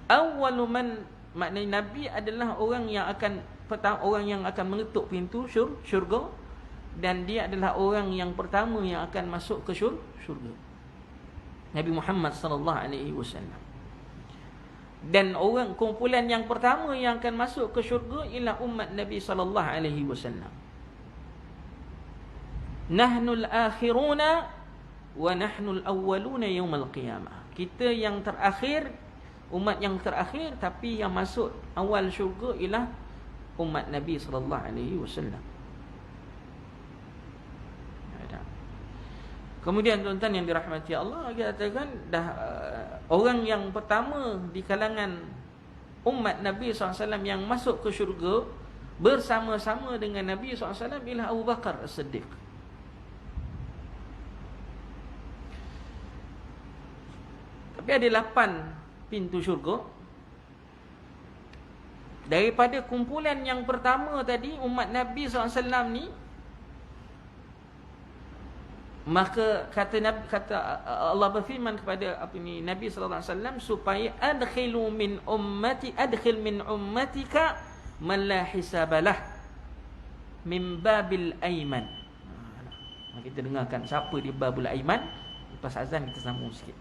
awwalu man, maknanya Nabi adalah orang yang akan mengetuk pintu syurga, dan dia adalah orang yang pertama yang akan masuk ke syurga. Nabi Muhammad sallallahu alaihi wasallam. Dan orang kumpulan yang pertama yang akan masuk ke syurga ialah umat Nabi sallallahu alaihi wasallam. Nahnul akhiruna wa nahnul awwaluna yaumal qiyamah. Kita yang terakhir, umat yang terakhir, tapi yang masuk awal syurga ialah umat Nabi sallallahu alaihi wasallam. Kemudian tuan-tuan yang dirahmati Allah, kita katakan dah orang yang pertama di kalangan umat Nabi SAW yang masuk ke syurga bersama-sama dengan Nabi SAW ialah Abu Bakar As-Siddiq. Tapi ada 8 pintu syurga. Daripada kumpulan yang pertama tadi, umat Nabi SAW ni, maka kata Allah berfirman kepada Nabi sallallahu alaihi wasallam supaya adkhil min ummatika man la hisabalah min babil aiman. Kita dengarkan siapa di babul aiman. Lepas azan kita sambung sikit.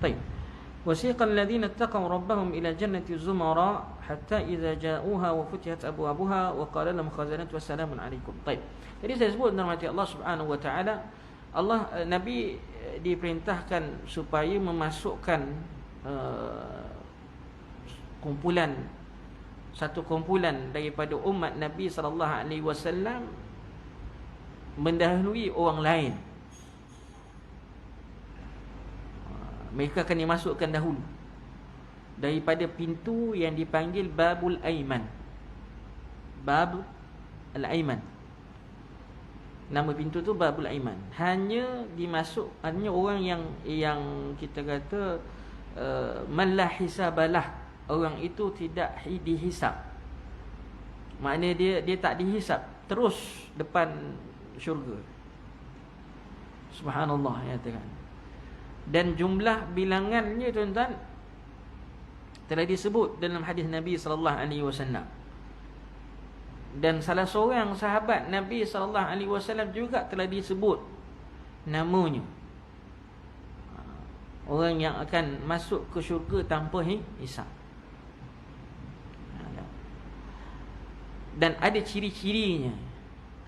طيب. وسيق الذين اتقوا ربهم إلى جنة الزمراء حتى إذا جاءوها وفتحت أبوابها وقال لهم خزنتها والسلام عليكم. طيب. Jadi saya sebut dalam hati Allah Subhanahu wa taala, Nabi diperintahkan supaya memasukkan satu kumpulan daripada umat Nabi sallallahu alaihi wasallam mendahului orang lain. Mereka akan dimasukkan dahulu daripada pintu yang dipanggil Babul Aiman. Bab Al-Aiman. Nama pintu tu Babul Aiman. Hanya orang yang kita kata man la hisabalah, orang itu tidak dihisap. Maknanya dia tak dihisap, terus depan syurga. Subhanallah, ya Tuhan. Dan jumlah bilangannya tuan-tuan telah disebut dalam hadis Nabi sallallahu alaihi wasallam. Dan salah seorang sahabat Nabi sallallahu alaihi wasallam juga telah disebut namanya. Orang yang akan masuk ke syurga tanpa hisab. Dan ada ciri-cirinya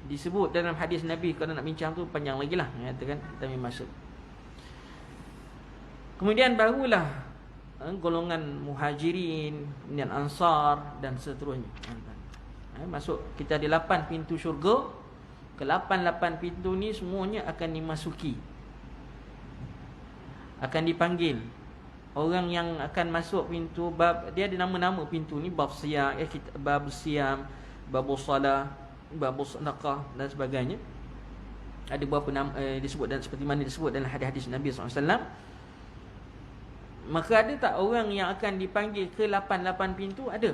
disebut dalam hadis Nabi. Kalau nak bincang tu panjang lagi lah, katakan kita ambil masuk. Kemudian barulah golongan muhajirin, kemudian ansar dan seterusnya. Masuk, kita ada 8 pintu syurga. Ke-8 pintu ni semuanya akan dimasuki, akan dipanggil. Orang yang akan masuk pintu bab, dia ada nama-nama pintu ni, bab siyam, bab siyam, bab salah, bab sadaqah dan sebagainya. Ada beberapa nama disebut, dan seperti mana disebut dalam hadis-hadis Nabi SAW. Maka ada tak orang yang akan dipanggil ke 8 pintu? Ada.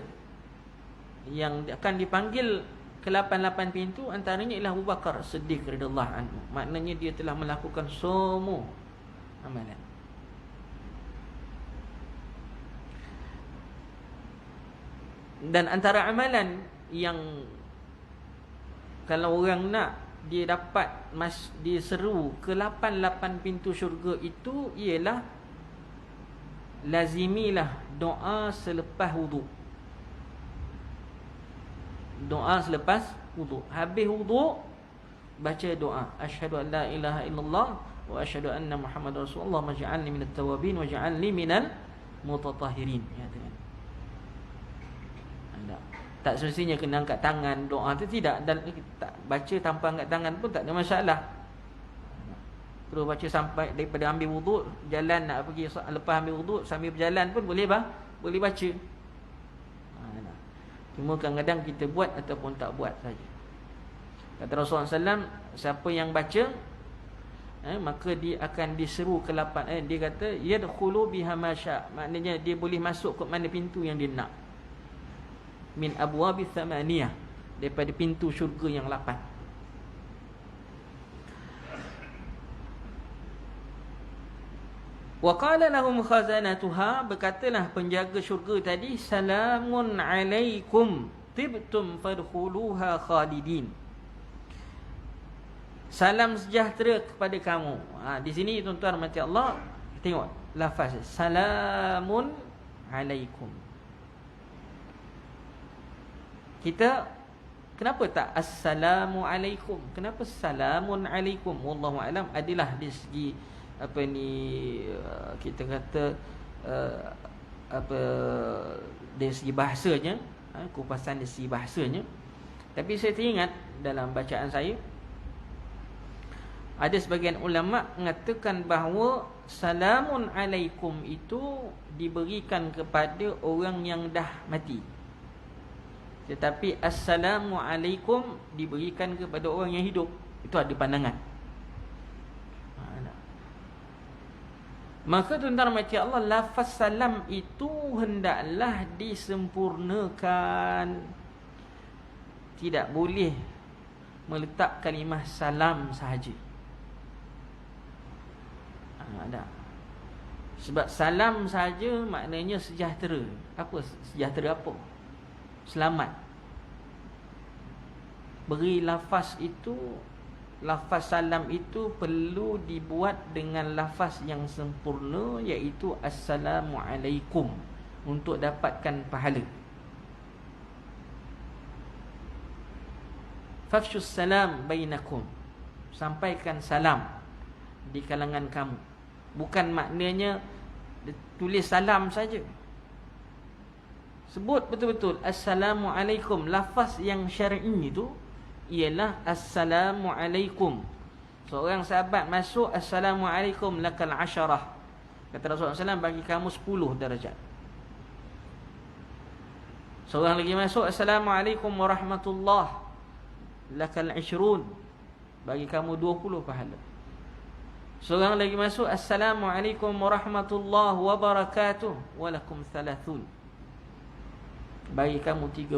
Yang akan dipanggil ke 8 pintu antaranya ialah Abu Bakar Siddiq radhiyallahu anhu. Maknanya dia telah melakukan semua amalan. Dan antara amalan yang kalau orang nak dia dapat diseru ke 8 pintu syurga itu ialah lazimilah doa selepas wudu. Doa selepas wudu. Habis wudu baca doa, asyhadu an la ilaha illallah wa asyhadu anna Muhammadar Rasulullah, waj'alni minat tawabin waj'alni minal mutatahhirin. Ya tuan. Tak semestinya kena angkat tangan doa tu, tidak. Dan tak baca tanpa angkat tangan pun tak ada masalah. Terus baca sampai daripada ambil wuduk, jalan nak pergi, lepas ambil wuduk sambil berjalan pun boleh boleh baca. Cuma kadang-kadang kita buat ataupun tak buat saja. Kata Rasulullah SAW, siapa yang baca maka dia akan diseru ke 8. Dia kata yadkhulu biha masya, maknanya dia boleh masuk ke mana pintu yang dia nak. Min abwabi thamaniyah, daripada pintu syurga yang 8. Wa qala lahum khazanatuha, berkatalah penjaga syurga tadi, salamun alaikum tibtum fadkhuluha khalidin. Salam sejahtera kepada kamu. Di sini tuan-tuan mati Allah, tengok lafaz salamun alaikum. Kita kenapa tak assalamu alaikum? Kenapa salamun alaikum? Wallahu alam. Adalah di segi kita kata dari segi bahasanya, kupasan dari segi bahasanya. Tapi saya teringat dalam bacaan saya ada sebagian ulama mengatakan bahawa salamun alaikum itu diberikan kepada orang yang dah mati, tetapi assalamu alaikum diberikan kepada orang yang hidup. Itu ada pandangan. Maka tuan-tuan mati Allah, lafaz salam itu hendaklah disempurnakan. Tidak boleh meletak kalimah salam sahaja. Sebab salam saja maknanya sejahtera. Apa sejahtera apa? Selamat. Beri lafaz itu, lafaz salam itu perlu dibuat dengan lafaz yang sempurna, iaitu Assalamualaikum, untuk dapatkan pahala. Fafshus salam bainakum, sampaikan salam di kalangan kamu. Bukan maknanya tulis salam saja. Sebut betul-betul Assalamualaikum. Lafaz yang syar'i itu ialah Assalamualaikum. Seorang sahabat masuk, Assalamualaikum lakal asyarah. Kata Rasulullah SAW, bagi kamu 10 darajat. Seorang lagi masuk, Assalamualaikum warahmatullahi lakal 20, bagi kamu 20 pahala. Seorang lagi masuk, Assalamualaikum warahmatullahi wabarakatuh walakum 30, bagi kamu 30.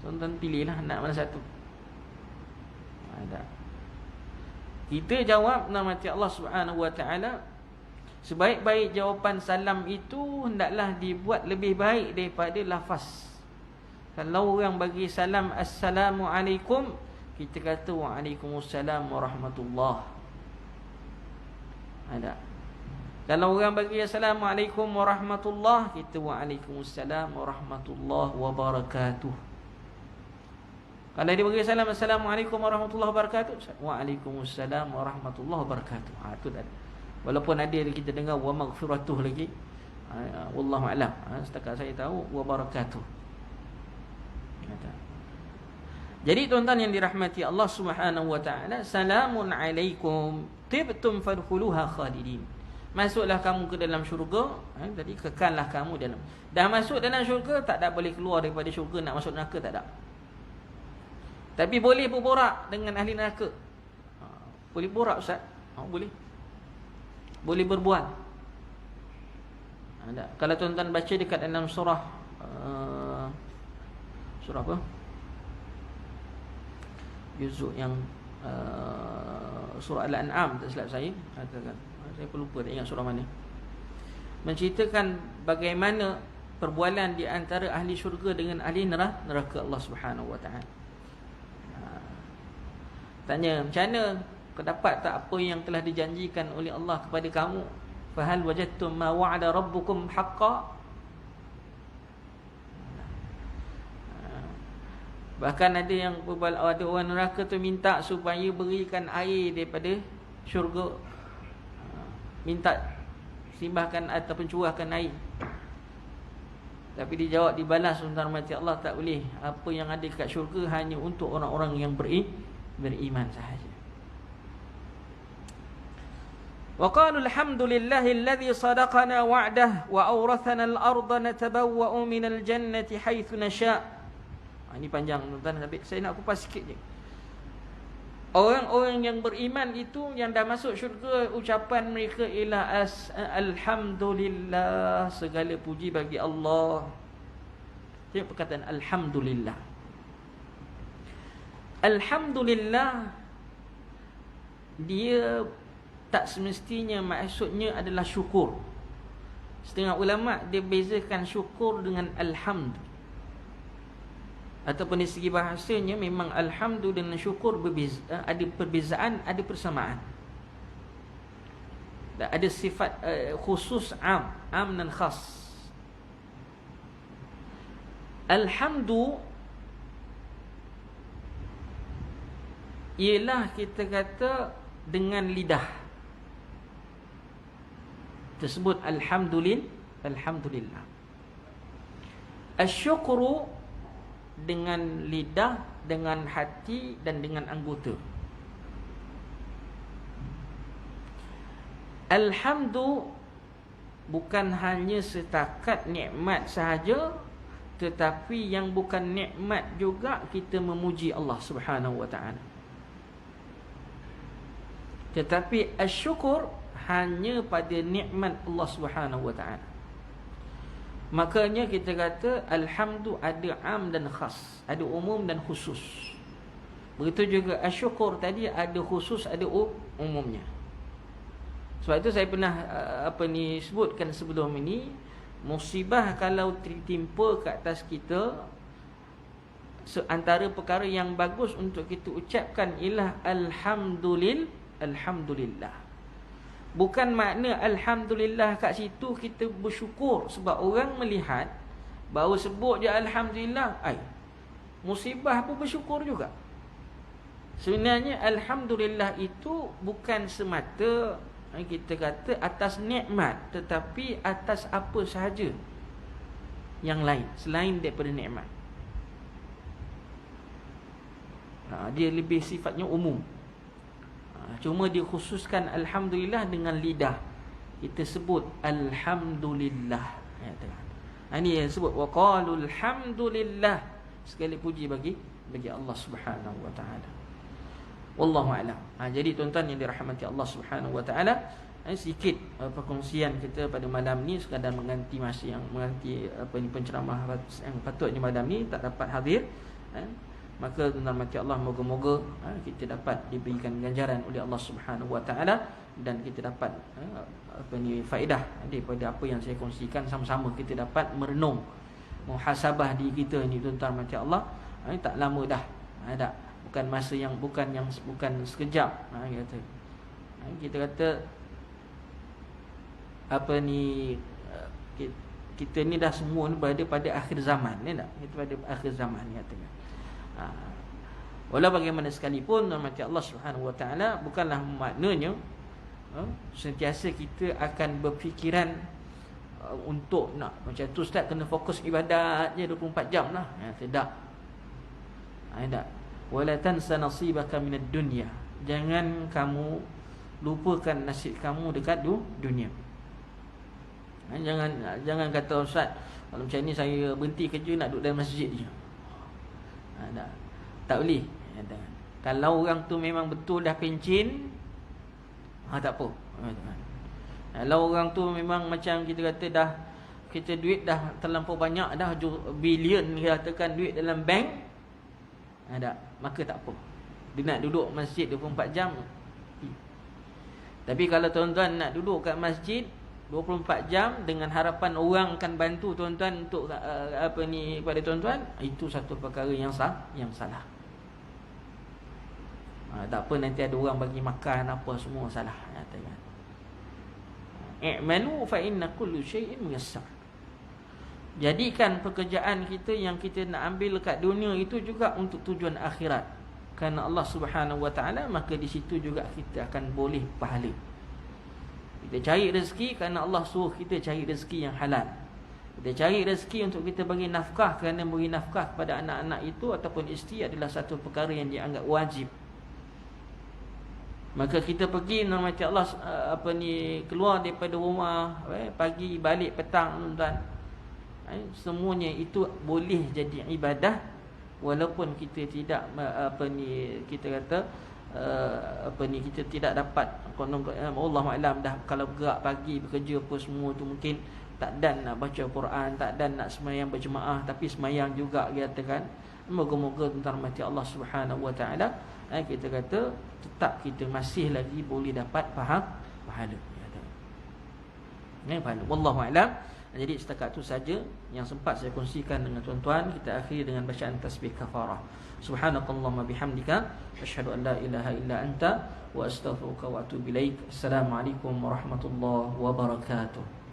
Tuan-tuan pilihlah nak mana satu. Ada. Kita jawab nama Allah Subhanahu wa taala. Sebaik-baik jawapan salam itu hendaklah dibuat lebih baik daripada lafaz. Kalau orang bagi salam Assalamualaikum, kita kata Waalaikumsalam warahmatullahi. Ada. Kalau orang bagi Assalamualaikum warahmatullahi, kita Waalaikumsalam warahmatullahi wabarakatuh. Kalau dia bagi salam Assalamualaikum warahmatullahi wabarakatuh, Waalaikumsalam warahmatullahi wabarakatuh. Itu dah. Walaupun ada kita dengar wa maghfiratuh lagi, wallahu alam. Setakat saya tahu wabarakatuh. Jadi tuan-tuan yang dirahmati Allah Subhanahu wa taala, salamun alaikum tibtum fadkhuluha khalidin. Masuklah kamu ke dalam syurga, tadi kekallah kamu dalam. Dah masuk dalam syurga, tak ada boleh keluar daripada syurga, nak masuk neraka tak ada. Tapi boleh berborak dengan ahli neraka. Boleh borak ustaz? Boleh. Boleh berbual. Ada. Kalau tuan-tuan baca dekat dalam surah surah apa? Juzuk yang surah Al-An'am, tak silap saya. Saya pun lupa, tak ingat surah mana. Menceritakan bagaimana perbualan di antara ahli syurga dengan ahli neraka Allah Subhanahu wa taala. Tanya, macam mana kau dapat tak apa yang telah dijanjikan oleh Allah kepada kamu? Fahal wajadtum ma wa'ada rabbukum haqqan? Bahkan ada yang ada orang neraka tu minta supaya berikan air daripada syurga. Minta simbahkan ataupun curahkan air. Tapi dijawab, dibalas tuan-tuan mati Allah, tak boleh. Apa yang ada dekat syurga hanya untuk orang-orang yang beriman sahaja. Wa qalu alhamdulillahi alladhi sadaqana wa'dah wa awrathana al-ardha natabawwa'u minal jannati haythu nasha'. Ini panjang tuan-tuan, tapi saya nak kupas sikit je. Orang-orang yang beriman itu, yang dah masuk syurga, ucapan mereka ialah alhamdulillah, segala puji bagi Allah. Tengok perkataan alhamdulillah. Alhamdulillah, dia tak semestinya maksudnya adalah syukur. Setengah ulama' dia bezakan syukur dengan alhamd. Ataupun di segi bahasanya memang alhamdu dan syukur berbeza, ada perbezaan, ada persamaan. Ada sifat khusus am dan khas. Alhamdu ialah kita kata dengan lidah tersebut alhamdulillah. Asyukru dengan lidah, dengan hati dan dengan anggota. Alhamdu bukan hanya setakat nikmat sahaja, tetapi yang bukan nikmat juga kita memuji Allah Subhanahu wa taala. Tetapi asyukur hanya pada nikmat Allah Subhanahu wa taala. Makanya kita kata alhamdu ada am dan khas, ada umum dan khusus. Begitu juga asyukur tadi ada khusus, ada umumnya. Sebab itu saya pernah sebutkan sebelum ini, musibah kalau tertimpa ke atas kita, antara perkara yang bagus untuk kita ucapkan ialah alhamdulillah. Bukan makna alhamdulillah kat situ kita bersyukur, sebab orang melihat bahawa sebut je alhamdulillah, musibah pun bersyukur juga. Sebenarnya alhamdulillah itu bukan semata kita kata atas nikmat, tetapi atas apa sahaja yang lain selain daripada nikmat. Dia lebih sifatnya umum. Cuma dia khususkan alhamdulillah dengan lidah. Kita sebut alhamdulillah. Ini yang sebut waqalul hamdulillah. Sekali puji bagi Allah Subhanahu wa taala. Wallahu a'lam. Jadi tuan-tuan yang dirahmati Allah Subhanahu wa taala, sedikit perkongsian kita pada malam ni sekadar mengganti masa yang mengganti penceramah yang patutnya malam ni tak dapat hadir. Maka tuan-tuan mati Allah, moga-moga kita dapat diberikan ganjaran oleh Allah Subhanahu wa taala dan kita dapat faedah daripada apa yang saya kongsikan. Sama-sama kita dapat merenung, muhasabah diri kita ni tuan-tuan mati Allah. Tak lama dah. Bukan masa yang bukan sekejap. Kita kata kita ni dah semua ni berada pada akhir zaman ni tak? Kita pada akhir zaman ni katanya. Walau bagaimana sekalipun rahmat Allah Subhanahu wa taala, bukanlah maknanya sentiasa kita akan berfikiran untuk nak macam tu ustaz kena fokus ibadat je 24 jam lah. Tidak. Tidak. Wala tansa nasibaka minad dunya. Jangan kamu lupakan nasib kamu dekat dunia. Jangan kata ustaz kalau macam ni saya berhenti kerja nak duduk dalam masjid je. Tak boleh. Kalau orang tu memang betul dah pencin, tak apa. Kalau orang tu memang macam kita kata dah, kita duit dah terlampau banyak dah, bilion katakan duit dalam bank, maka tak apa. Dia nak duduk masjid 24 jam. Tapi kalau tuan-tuan nak duduk kat masjid 24 jam dengan harapan orang akan bantu tuan-tuan untuk kepada tuan-tuan, itu satu perkara yang salah. Tak apa nanti ada orang bagi makan apa semua, salah. I'malu fa inna kullu syai'in muyassar. Jadikan pekerjaan kita yang kita nak ambil kat dunia itu juga untuk tujuan akhirat. Kerana Allah Subhanahu wa taala, maka di situ juga kita akan boleh pahala. Kita cari rezeki kerana Allah suruh kita cari rezeki yang halal. Kita cari rezeki untuk kita bagi nafkah, kerana bagi nafkah kepada anak-anak itu ataupun isteri adalah satu perkara yang dianggap wajib. Maka kita pergi normal Allah keluar daripada rumah pagi balik petang tuan-tuan, semuanya itu boleh jadi ibadah walaupun kita tidak kita kata kita tidak dapat Allah Alam dah kalau gerak pagi bekerja apa semua tu mungkin tak dan nak baca Quran, tak dan nak sembahyang berjemaah, tapi sembahyang juga katakan. Moga-moga tuan-tuan mati Allah Subhanahu wa taala, kita kata tetap kita masih lagi boleh dapat pahala. Pahala. Wallahu a'lam. Jadi setakat itu saja yang sempat saya kongsikan dengan tuan-tuan. Kita akhiri dengan bacaan tasbih kafarah. Subhanakallahumma bihamdika asyhadu an la ilaha illa anta wa astaghfiruka wa atubu ilaik. Assalamualaikum warahmatullahi wabarakatuh.